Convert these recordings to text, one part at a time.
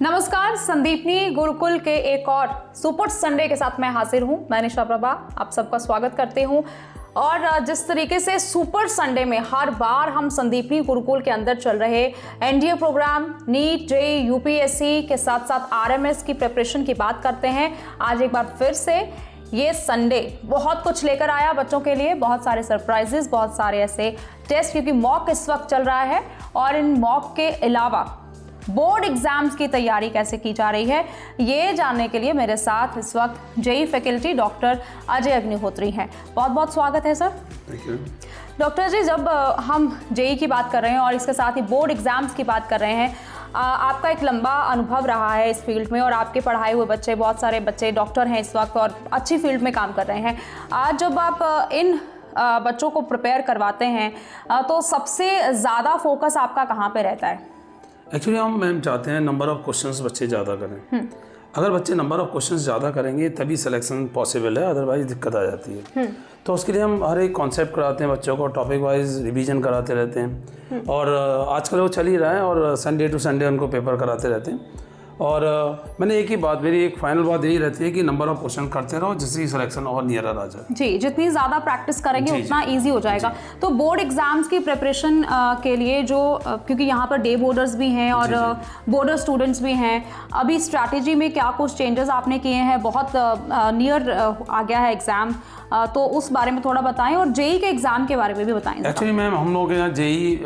नमस्कार, संदीपनी गुरुकुल के एक और सुपर संडे के साथ मैं हाजिर हूं। मैं निशा प्रभा आप सबका स्वागत करती हूं। और जिस तरीके से सुपर संडे में हर बार हम संदीपनी गुरुकुल के अंदर चल रहे NDA program, NEET, JEE, UPSC के साथ साथ आरएमएस की प्रिपरेशन की बात करते हैं, आज एक बार फिर से ये संडे बहुत कुछ लेकर आया बच्चों के लिए। बहुत सारे सरप्राइजेस, बहुत सारे ऐसे टेस्ट, क्योंकि मॉक इस वक्त चल रहा है और इन मॉक के अलावा बोर्ड एग्जाम्स की तैयारी कैसे की जा रही है, ये जानने के लिए मेरे साथ इस वक्त JEE faculty doctor Ajay Agnihotri हैं। बहुत बहुत स्वागत है सर। थैंक यू डॉक्टर जी, जब हम जेईई की बात कर रहे हैं और इसके साथ ही बोर्ड एग्जाम्स की बात कर रहे हैं, आपका एक लंबा अनुभव रहा है इस फील्ड में और आपके पढ़ाए हुए बच्चे, बहुत सारे बच्चे डॉक्टर हैं इस वक्त और अच्छी फील्ड में काम कर रहे हैं। आज जब आप इन बच्चों को प्रिपेयर करवाते हैं तो सबसे ज़्यादा फोकस आपका कहाँ पे रहता है? एक्चुअली हम मैम चाहते हैं नंबर ऑफ़ क्वेश्चंस बच्चे ज़्यादा करें। अगर बच्चे नंबर ऑफ़ क्वेश्चंस ज़्यादा करेंगे तभी सिलेक्शन पॉसिबल है, अदरवाइज दिक्कत आ जाती है। तो उसके लिए हम हर एक कॉन्सेप्ट कराते हैं बच्चों को, टॉपिक वाइज रिवीजन कराते रहते हैं और आजकल वो चल ही रहा है और संडे टू संडे उनको पेपर कराते रहते हैं। और मैंने एक ही बात, मेरी एक फाइनल बात यही रहती है कि नंबर ऑफ क्वेश्चन करते रहो जिससे सिलेक्शन और नियरर आ जाए। जी, जितनी ज़्यादा प्रैक्टिस करेंगे उतना इजी हो जाएगा। तो बोर्ड एग्जाम्स की प्रिपरेशन के लिए जो, क्योंकि यहाँ पर डे बोर्डर्स भी हैं और बोर्डर स्टूडेंट्स भी हैं, अभी स्ट्रैटेजी में क्या कुछ चेंजेस आपने किए हैं? बहुत नियर आ गया है एग्ज़ाम, तो उस बारे में थोड़ा बताएं और जेईई के एग्ज़ाम के बारे में भी बताएं। एक्चुअली मैम हम लोग यहाँ जेईई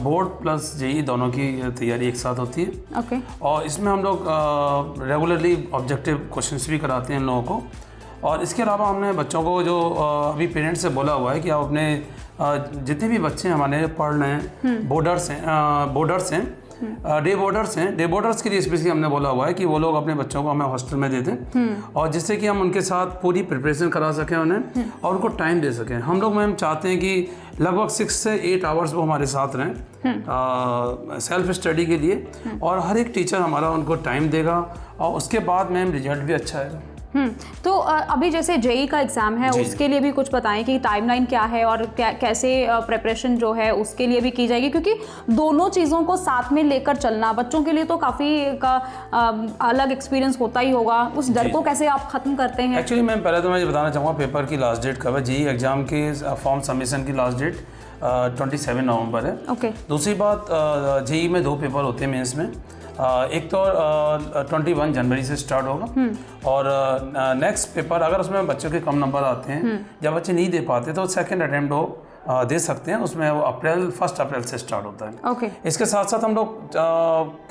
बोर्ड प्लस जेईई दोनों की तैयारी एक साथ होती है। ओके। और इसमें हम लोग रेगुलरली ऑब्जेक्टिव क्वेश्चंस भी कराते हैं लोगों को। और इसके अलावा हमने बच्चों को जो अभी पेरेंट्स से बोला हुआ है कि आप अपने जितने भी बच्चे हमारे पढ़ रहे हैं, बोर्डर्स हैं, डे बोर्डर्स के लिए स्पेशली हमने बोला हुआ है कि वो लोग अपने बच्चों को हमें हॉस्टल में दे दें और जिससे कि हम उनके साथ पूरी प्रिपरेशन करा सकें उन्हें और उनको टाइम दे सकें। हम लोग मैम चाहते हैं कि लगभग 6 से 8 आवर्स वो हमारे साथ रहें सेल्फ स्टडी के लिए, और हर एक टीचर हमारा उनको टाइम देगा और उसके बाद मैम रिजल्ट भी अच्छा आएगा। तो अभी जैसे जेईई का एग्ज़ाम है, उसके लिए भी कुछ बताएं कि टाइमलाइन क्या है और कैसे प्रिपरेशन जो है उसके लिए भी की जाएगी, क्योंकि दोनों चीज़ों को साथ में लेकर चलना बच्चों के लिए तो काफ़ी अलग एक्सपीरियंस होता ही होगा। उस डर को कैसे आप ख़त्म करते हैं? एक्चुअली मैम पहले तो मैं ये बताना चाहूँगा पेपर की लास्ट डेट कब है। जेईई एग्ज़ाम के फॉर्म सबमिशन की लास्ट डेट 27 नवंबर है। ओके। दूसरी बात, जेईई में 2 पेपर होते हैं मेंस में। एक तो 21 जनवरी से स्टार्ट होगा और नेक्स्ट पेपर अगर उसमें बच्चों के कम नंबर आते हैं, जब बच्चे नहीं दे पाते तो सेकंड अटेम्प्ट वो दे सकते हैं, उसमें वो 1 अप्रैल से स्टार्ट होता है। ओके। इसके साथ साथ हम लोग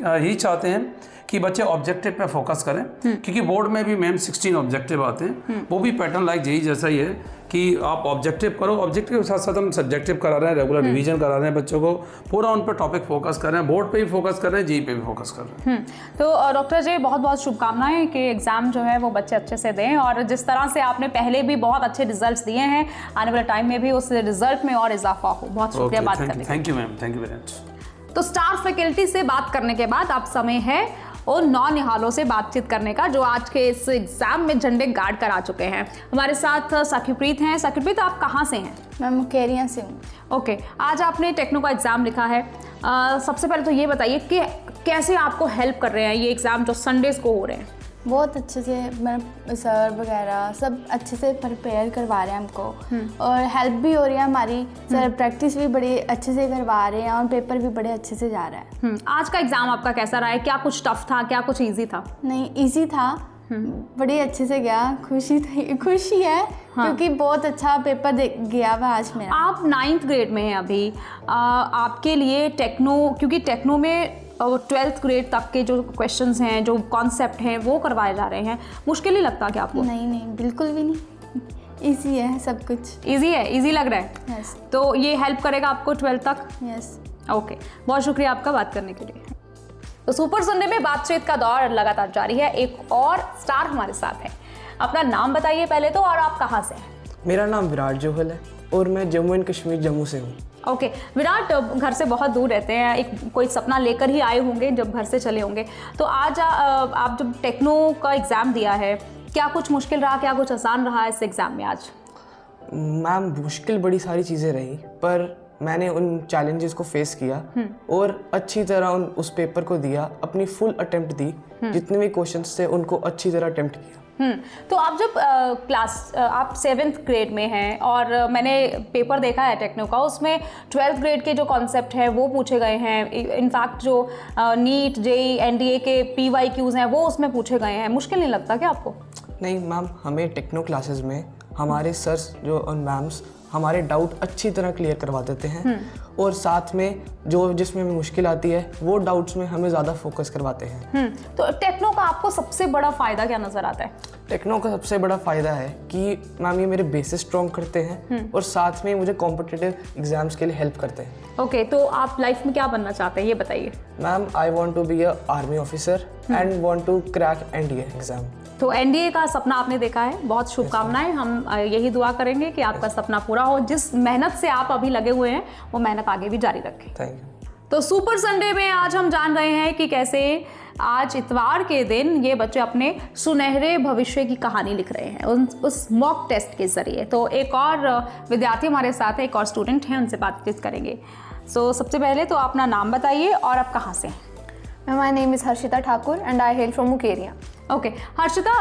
यही चाहते हैं कि बच्चे ऑब्जेक्टिव पे फोकस करें, क्योंकि बोर्ड में भी मैम 16 ऑब्जेक्टिव आते हैं, वो भी पैटर्न लाइक जेईई जैसा ही है कि आप ऑब्जेक्टिव करो। ऑब्जेक्टिव के साथ साथ हम सब्जेक्टिव करा रहे हैं, रेगुलर रिवीजन करा रहे हैं बच्चों को, पूरा उन पर टॉपिक फोकस कर रहे हैं, बोर्ड पे भी फोकस कर रहे हैं, जेईई पे भी फोकस कर रहे हैं। तो डॉक्टर जी, बहुत बहुत शुभकामनाएं कि एग्ज़ाम जो है वो बच्चे अच्छे से दें और जिस तरह से आपने पहले भी बहुत अच्छे रिजल्ट्स दिए हैं, आने वाले टाइम में भी उस रिजल्ट में और इजाफा हो। बहुत शुक्रिया बात करने के लिए। Thank you ma'am, thank you very much. तो स्टार फैकल्टी से बात करने के बाद अब समय है और नौनिहालों से बातचीत करने का, जो आज के इस एग्जाम में झंडे गाड़ कर आ चुके हैं। हमारे साथ साकिबप्रीत हैं। साकिबप्रीत, आप कहाँ से हैं? मैं मुकेरिया से हूँ। ओके। आज आपने टेक्नो का एग्ज़ाम लिखा है, सबसे पहले तो ये बताइए कि कैसे आपको हेल्प कर रहे हैं ये एग्ज़ाम जो संडेज़ को हो रहे हैं? बहुत अच्छे से मैं सर वगैरह सब अच्छे से प्रिपेयर करवा रहे हैं हमको और हेल्प भी हो रही है हमारी। सर प्रैक्टिस भी बड़ी अच्छे से करवा रहे हैं और पेपर भी बड़े अच्छे से जा रहा है। आज का एग्ज़ाम आपका कैसा रहा है? क्या कुछ टफ था, क्या कुछ ईजी था? नहीं, ईजी था, बड़ी अच्छे से गया। खुशी है क्योंकि बहुत अच्छा पेपर गया हुआ आज मेरा। आप 9th ग्रेड में हैं अभी, आपके लिए टेक्नो, क्योंकि टेक्नो में 12th ग्रेड तक के जो क्वेश्चंस हैं, जो कॉन्सेप्ट हैं, वो करवाए जा रहे हैं, मुश्किल नहीं लगता क्या आपको? नहीं, बिल्कुल भी नहीं, ईजी है सब कुछ। ईजी है, ईजी लग रहा है। यस। तो ये हेल्प करेगा आपको 12th तक? यस। ओके, बहुत शुक्रिया आपका बात करने के लिए। तो सुपर संडे में बातचीत का दौर लगातार जारी है। एक और स्टार हमारे साथ है। अपना नाम बताइए पहले तो, और आप कहाँ से हैं? मेरा नाम विराट जोहल है और मैं जम्मू एंड कश्मीर जम्मू से हूँ। ओके। विराट घर से बहुत दूर रहते हैं, एक कोई सपना लेकर ही आए होंगे जब घर से चले होंगे। तो आज आप जब टेक्नो का एग्ज़ाम दिया है, क्या कुछ मुश्किल रहा, क्या कुछ आसान रहा इस एग्ज़ाम में आज? मैम मुश्किल बड़ी सारी चीज़ें रही, पर मैंने उन चैलेंजेस को फेस किया और अच्छी तरह उस पेपर को दिया, अपनी फुल अटेम्प्ट दी, जितने भी क्वेश्चंस थे उनको अच्छी तरह अटेम्प्ट किया। तो आप जब आप 7th ग्रेड में हैं और मैंने पेपर देखा है टेक्नो का, उसमें 12th ग्रेड के जो कॉन्सेप्ट हैं वो पूछे गए हैं। इनफैक्ट जो नीट जेई एनडीए के PYQs हैं वो उसमें पूछे गए हैं। मुश्किल नहीं लगता क्या आपको? नहीं मैम, हमें टेक्नो क्लासेस में हमारे सर्स जो और मैम्स हमारे डाउट अच्छी तरह क्लियर करवा देते हैं और साथ में जो जिसमें हमें मुश्किल आती है वो डाउट्स में हमें ज़्यादा फोकस करवाते हैं। तो टेक्नो का आपको सबसे बड़ा फ़ायदा क्या नज़र आता है? टेक्नो का सबसे बड़ा फ़ायदा है कि मैम ये मेरे बेसिस स्ट्रॉन्ग करते हैं और साथ में मुझे कॉम्पिटिटिव एग्जाम्स के लिए हेल्प करते हैं। ओके, तो आप लाइफ में क्या बनना चाहते हैं ये बताइए। Ma'am I want to be a army officer and want to crack NDA exam. तो एनडीए का सपना आपने देखा है, बहुत शुभकामनाएं। हम यही दुआ करेंगे कि आपका सपना पूरा हो। जिस मेहनत से आप अभी लगे हुए हैं वो मेहनत आगे भी जारी रखें। Thank you. तो सुपर संडे में आज हम जान रहे हैं कि कैसे आज इतवार के दिन ये बच्चे अपने सुनहरे भविष्य की कहानी लिख रहे हैं उस मॉक टेस्ट के जरिए। तो एक और विद्यार्थी हमारे साथ है, एक और स्टूडेंट हैं, उनसे बातचीत करेंगे। सबसे पहले तो अपना नाम बताइए और आप कहाँ से हैं? My name is Harshita Thakur and I hail from Mukeria. Okay Harshita,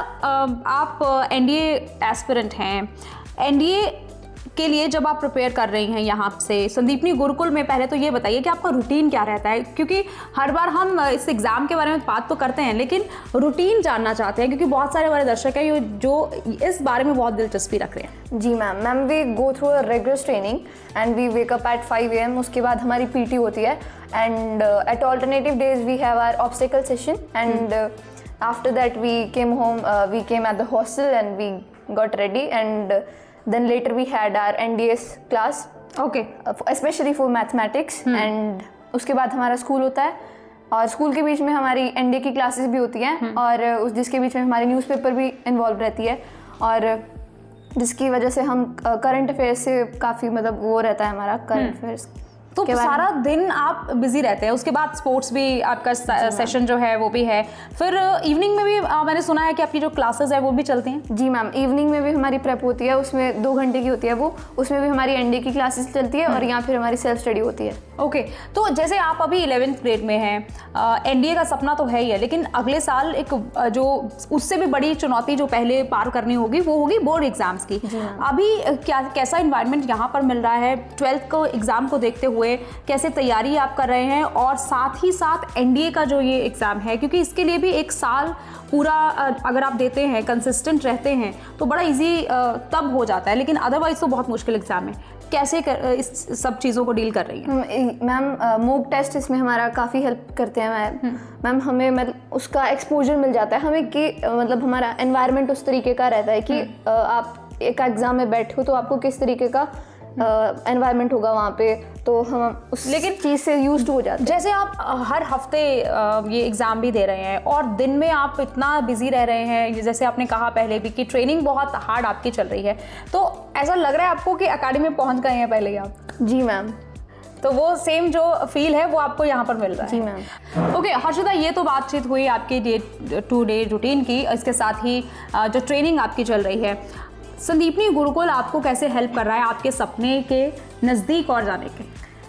आप एनडीए एस्पिरेंट हैं। एनडीए के लिए जब आप प्रिपेयर कर रही हैं यहाँ से संदीपनी गुरुकुल में, पहले तो ये बताइए कि आपका रूटीन क्या रहता है, क्योंकि हर बार हम इस एग्ज़ाम के बारे में बात तो करते हैं लेकिन रूटीन जानना चाहते हैं, क्योंकि बहुत सारे हमारे दर्शक हैं जो इस बारे में बहुत दिलचस्पी रख रहे हैं। जी ma'am, we go through a regular training and we wake up at 5 AM। उसके बाद हमारी PT होती है and at alternative days we have our obstacle session and after that we came home, we came at the hostel and we got ready and then later we had our NDS class, okay, especially for mathematics and उसके बाद हमारा school होता है और school के बीच में हमारी NDA की क्लासेस भी होती हैं और जिसके बीच में हमारी न्यूज़पेपर भी इन्वॉल्व रहती है और जिसकी वजह से हम करंट अफेयर्स से काफ़ी मतलब वो रहता है हमारा करंट अफेयर्स। तो सारा दिन आप बिजी रहते हैं, उसके बाद स्पोर्ट्स भी आपका सेशन जो है वो भी है, फिर इवनिंग में भी मैंने सुना है कि आपकी जो क्लासेस है वो भी चलती हैं? जी मैम, इवनिंग में भी हमारी प्रेप होती है, उसमें 2 घंटे की होती है वो, उसमें भी हमारी एनडीए की क्लासेस चलती है और यहाँ फिर हमारी सेल्फ स्टडी होती है। ओके, तो जैसे आप अभी 11th ग्रेड में हैं, एनडीए का सपना तो है ही है, लेकिन अगले साल एक जो उससे भी बड़ी चुनौती जो पहले पार करनी होगी वो होगी बोर्ड एग्जाम्स की। अभी कैसा इन्वायरमेंट यहाँ पर मिल रहा है 12th को एग्ज़ाम को देखते हुए, कैसे तैयारी आप कर रहे हैं और साथ ही साथ एनडीए का जो ये एग्ज़ाम है, क्योंकि इसके लिए भी 1 साल पूरा अगर आप देते हैं, कंसिस्टेंट रहते हैं तो बड़ा इजी तब हो जाता है, लेकिन अदरवाइज तो बहुत मुश्किल एग्ज़ाम है। कैसे इस सब चीज़ों को डील कर रही हैं? मैम मॉक टेस्ट इसमें हमारा काफ़ी हेल्प करते हैं मैम। हमें मतलब उसका एक्सपोजर मिल जाता है हमें कि मतलब हमारा एनवायरनमेंट उस तरीके का रहता है कि आप एक एग्ज़ाम में बैठे हो तो आपको किस तरीके का एनवायरनमेंट होगा वहाँ पे, तो हम उस लेकिन चीज़ से यूज्ड हो जाते हैं। जैसे आप हर हफ्ते ये एग्ज़ाम भी दे रहे हैं और दिन में आप इतना बिजी रह रहे हैं, जैसे आपने कहा पहले भी कि ट्रेनिंग बहुत हार्ड आपकी चल रही है, तो ऐसा लग रहा है आपको कि अकेडमी में पहुँच गए हैं पहले ही आप? जी मैम, तो वो सेम जो फील है वो आपको यहाँ पर मिल रहा है? जी मैम। ओके हर्षिता, ये तो बातचीत हुई आपकी डे टू डे रूटीन की, इसके साथ ही जो ट्रेनिंग आपकी चल रही है, संदीपनी गुरुकुल आपको कैसे हेल्प कर रहा है आपके सपने के नज़दीक और जाने के?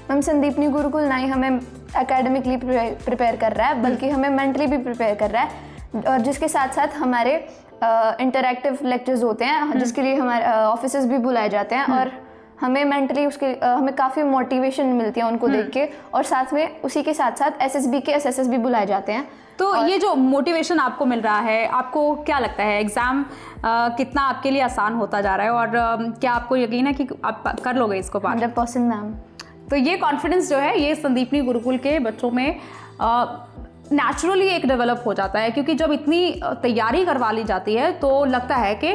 मैम संदीपनी गुरुकुल ना ही हमें एकेडमिकली प्रिपेयर कर रहा है बल्कि हमें मेंटली भी प्रिपेयर कर रहा है, और जिसके साथ साथ हमारे इंटरैक्टिव लेक्चर्स होते हैं जिसके लिए हमारे ऑफिसर्स भी बुलाए जाते हैं और हमें मेंटली उसके हमें काफ़ी मोटिवेशन मिलती है उनको देख के, और साथ में उसी के साथ साथ SSB के SSS भी बुलाए जाते हैं। तो ये जो मोटिवेशन आपको मिल रहा है, आपको क्या लगता है एग्ज़ाम कितना आपके लिए आसान होता जा रहा है और क्या आपको यकीन है कि आप कर लोगे इसको पार? 100% मैम। तो ये कॉन्फिडेंस जो है ये संदीपनी गुरुकुल के बच्चों में नेचुरली एक डेवलप हो जाता है, क्योंकि जब इतनी तैयारी करवा ली जाती है तो लगता है कि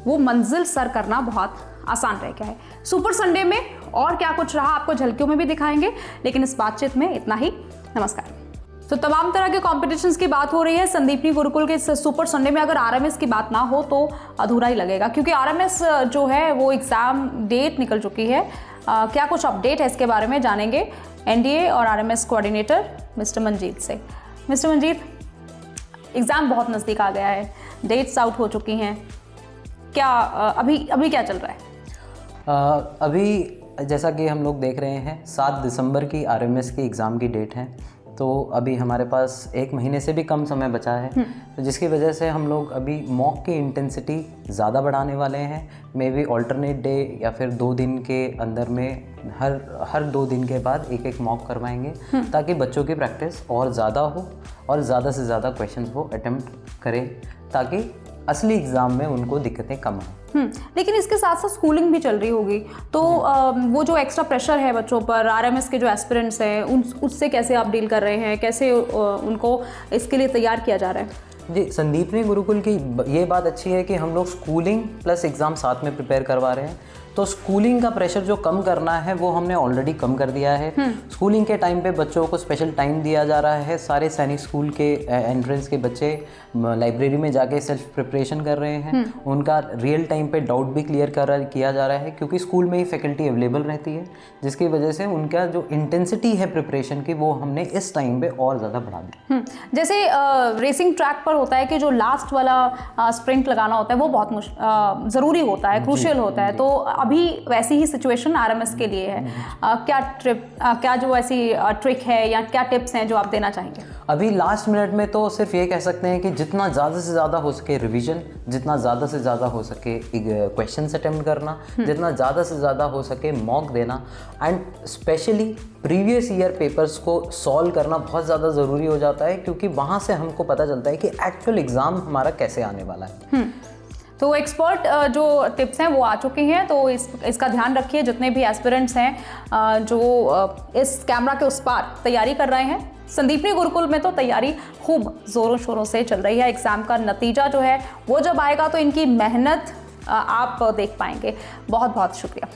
वो मंजिल सर करना बहुत आसान रह गया है। सुपर संडे में और क्या कुछ रहा आपको झलकियों में भी दिखाएंगे, लेकिन इस बातचीत में इतना ही। नमस्कार। तो तमाम तरह के कॉम्पिटिशन्स की बात हो रही है संदीपनी गुरुकुल के इस सुपर संडे में। अगर RMS की बात ना हो तो अधूरा ही लगेगा, क्योंकि RMS जो है वो एग्ज़ाम डेट निकल चुकी है। क्या कुछ अपडेट है इसके बारे में जानेंगे NDA और RMS कोऑर्डिनेटर मिस्टर मंजीत से। मिस्टर मंजीत, एग्ज़ाम बहुत नज़दीक आ गया है, डेट्स आउट हो चुकी हैं, क्या अभी क्या चल रहा है? अभी जैसा कि हम लोग देख रहे हैं 7 दिसंबर की RMS की एग्ज़ाम की डेट है, तो अभी हमारे पास 1 महीने से भी कम समय बचा है, तो जिसकी वजह से हम लोग अभी मॉक की इंटेंसिटी ज़्यादा बढ़ाने वाले हैं। मे बी ऑल्टरनेट डे या फिर 2 दिन के अंदर में हर 2 दिन के बाद एक मॉक करवाएंगे, ताकि बच्चों की प्रैक्टिस और ज़्यादा हो और ज़्यादा से ज़्यादा क्वेश्चंस वो अटेम्प्ट करें, ताकि असली एग्ज़ाम में उनको दिक्कतें कम हों। लेकिन इसके साथ साथ स्कूलिंग भी चल रही होगी, तो वो जो एक्स्ट्रा प्रेशर है बच्चों पर, RMS के जो एस्पिरेंट्स हैं उससे कैसे आप डील कर रहे हैं, कैसे उनको इसके लिए तैयार किया जा रहा है? जी, संदीपनी गुरुकुल की ये बात अच्छी है कि हम लोग स्कूलिंग प्लस एग्ज़ाम साथ में प्रिपेयर करवा रहे हैं। तो स्कूलिंग का प्रेशर जो कम करना है वो हमने ऑलरेडी कम कर दिया है। स्कूलिंग के टाइम पे बच्चों को स्पेशल टाइम दिया जा रहा है। सारे सैनिक स्कूल के एंट्रेंस के बच्चे लाइब्रेरी में जाके सेल्फ प्रिपरेशन कर रहे हैं। उनका रियल टाइम पे डाउट भी क्लियर किया जा रहा है, क्योंकि स्कूल में ही फैकल्टी अवेलेबल रहती है, जिसकी वजह से उनका जो इंटेंसिटी है प्रिपरेशन की वो हमने इस टाइम पे और ज़्यादा बढ़ा दी। जैसे रेसिंग ट्रैक पर होता है कि जो लास्ट वाला स्प्रिंट लगाना होता है वो बहुत ज़रूरी होता है, क्रूशियल होता है, तो अभी वैसी ही सिचुएशन RMS के लिए है। क्या जो ऐसी ट्रिक है या क्या टिप्स हैं जो आप देना चाहेंगे? अभी लास्ट मिनट में तो सिर्फ ये कह सकते हैं कि जितना ज़्यादा से ज़्यादा हो सके रिवीजन, जितना ज़्यादा से ज़्यादा हो सके क्वेश्चन अटेम्प्ट करना, जितना ज़्यादा से ज़्यादा हो सके मॉक देना, and specially previous year papers को सॉल्व करना बहुत ज़्यादा ज़रूरी हो जाता है, क्योंकि वहाँ से हमको पता चलता है कि एक्चुअल एग्ज़ाम हमारा कैसे आने वाला है। तो एक्सपर्ट जो टिप्स हैं वो आ चुके हैं, तो इसका ध्यान रखिए। जितने भी एस्पिरेंट्स हैं जो इस कैमरा के उस पार तैयारी कर रहे हैं, संदीपनी गुरुकुल में तो तैयारी खूब ज़ोरों शोरों से चल रही है। एग्ज़ाम का नतीजा जो है वो जब आएगा तो इनकी मेहनत आप देख पाएंगे। बहुत बहुत शुक्रिया।